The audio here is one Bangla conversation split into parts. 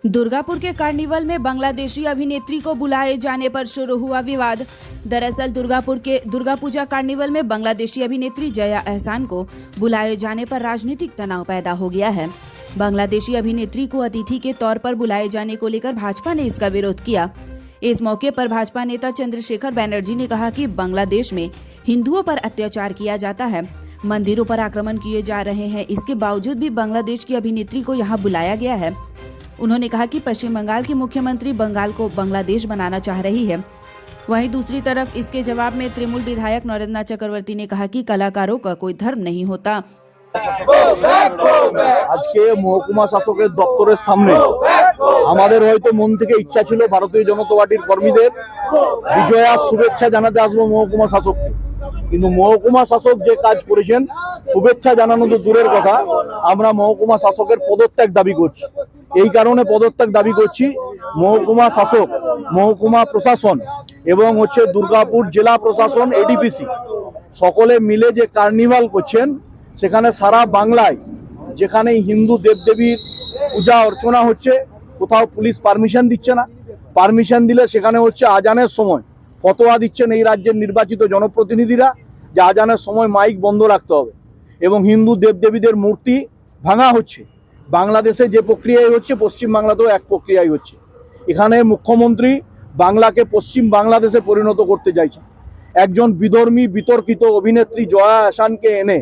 दुर्गापुर के कार्निवल में बांग्लादेशी अभिनेत्री को बुलाए जाने पर शुरू हुआ विवाद। दरअसल दुर्गापुर के दुर्गा पूजा कार्निवल में बांग्लादेशी अभिनेत्री जया एहसान को बुलाए जाने पर राजनीतिक तनाव पैदा हो गया है। बांग्लादेशी अभिनेत्री को अतिथि के तौर पर बुलाए जाने को लेकर भाजपा ने इसका विरोध किया। इस मौके पर भाजपा नेता चंद्रशेखर बैनर्जी ने कहा कि बांग्लादेश में हिंदुओं पर अत्याचार किया जाता है, मंदिरों पर आक्रमण किए जा रहे हैं, इसके बावजूद भी बांग्लादेश की अभिनेत्री को यहाँ बुलाया गया है। उन्होंने कहा कि पश्चिम बंगाल की मुख्यमंत्री बंगाल को बांग्लादेश बनाना चाह रही है। वहीं दूसरी तरफ इसके जवाब में तृणमूल विधायक नरेंद्र चक्रवर्ती ने कहा कि कलाकारों का कोई धर्म नहीं होता। আজকে মহকুমা শাসকের দপ্তরের সামনে আমাদের হয়তো মন থেকে ইচ্ছা ছিল ভারতীয় জনতা পার্টির কর্মীদের বিজয়া শুভেচ্ছা জানাতে আসবো মহকুমা শাসককে, কিন্তু মহকুমা শাসক যে কাজ করেছেন শুভেচ্ছা জানানো তো দূরের কথা, আমরা মহকুমা শাসকের পদত্যাগ দাবি করছি। এই কারণে পদত্যাগ দাবি করছি, মহকুমা শাসক, মহকুমা প্রশাসন এবং দুর্গাপুর জেলা প্রশাসন এডিপিসি সকলে মিলে যে কার্নিভাল করছেন, সেখানে সারা বাংলায় যেখানে হিন্দু দেবদেবীর পূজা অর্চনা হচ্ছে, কোথাও পুলিশ পারমিশন দিচ্ছে না, পারমিশন দিলে সেখানে আজানের সময় ফতোয়া দিচ্ছেন এই রাজ্যের নির্বাচিত জনপ্রতিনিধিরা যে আজানের সময় মাইক বন্ধ রাখতে হবে, এবং হিন্দু দেবদেবীদের মূর্তি ভাঙা হচ্ছে। বাংলাদেশে যে প্রক্রিয়ায় হচ্ছে পশ্চিমবাংলাতেও এক প্রক্রিয়ায় হচ্ছে। এখানে মুখ্যমন্ত্রী বাংলাকে পশ্চিম বাংলাদেশে পরিণত করতে চাইছেন। একজন বিধর্মী বিতর্কিত অভিনেত্রী জয়া এহসানকে এনে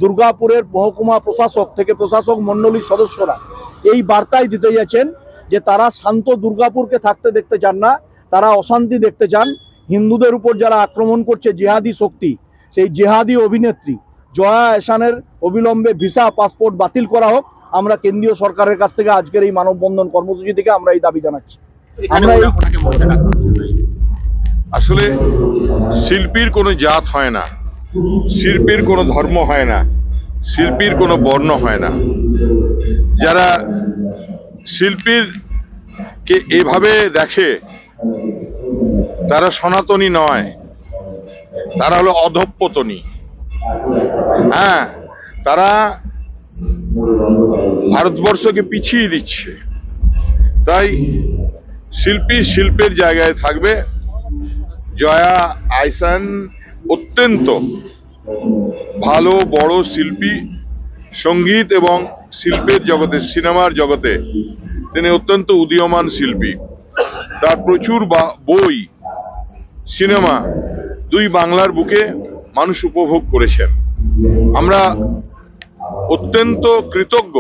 দুর্গাপুরের মহকুমা প্রশাসক থেকে প্রশাসক মণ্ডলীর সদস্যরা এই বার্তাই দিতে যাচ্ছেন যে তারা শান্ত দুর্গাপুরকে থাকতে দেখতে চান না, তারা অশান্তি দেখতে চান। হিন্দুদের উপর যারা আক্রমণ করছে জিহাদি শক্তি, সেই জিহাদি অভিনেত্রী জয়া এহসানের অবিলম্বে ভিসা পাসপোর্ট বাতিল করা হোক। আমরা কেন্দ্রীয় সরকারের কাছ থেকে আজকের এই মানববন্ধন কর্মসূচি থেকে আমরা এই দাবি জানাচ্ছি। আসলে শিল্পীর কোনো জাত হয় না, শিল্পীর কোনো ধর্ম হয় না, শিল্পীর কোনো বর্ণ হয় না। যারা শিল্পীর কে এভাবে দেখে তারা সনাতনী নয়, তারা হলো অধঃপতনী। হ্যাঁ, তারা ভারতবর্ষকে পিছিয়ে দিচ্ছে। তাই শিল্পী শিল্পের জায়গায় থাকবে। জয়া এহসান অত্যন্ত ভালো বড় শিল্পী, সঙ্গীত এবং শিল্পের জগতে, সিনেমার জগতে তিনি অত্যন্ত উদীয়মান শিল্পী। তার প্রচুর বই, সিনেমা দুই বাংলার বুকে মানুষ উপভোগ করেছেন। আমরা অত্যন্ত কৃতজ্ঞ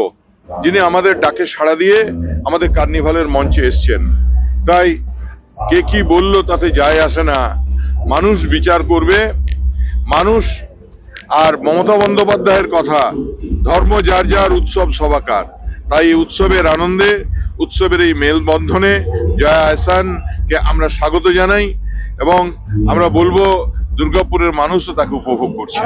যিনি আমাদের ডাকে সাড়া দিয়ে আমাদের কার্নিভালের মঞ্চে এসছেন। তাই কে কি বললো তাতে যায় আসে না, মানুষ বিচার করবে। মানুষ আর মমতা বন্দ্যোপাধ্যায়ের কথা, ধর্ম যার যার, উৎসব সবাকার। তাই এই উৎসবের আনন্দে, উৎসবের এই মেলবন্ধনে জয়া এহসানকে আমরা স্বাগত জানাই এবং আমরা বলবো দুর্গাপুরের মানুষও তাকে উপভোগ করছে।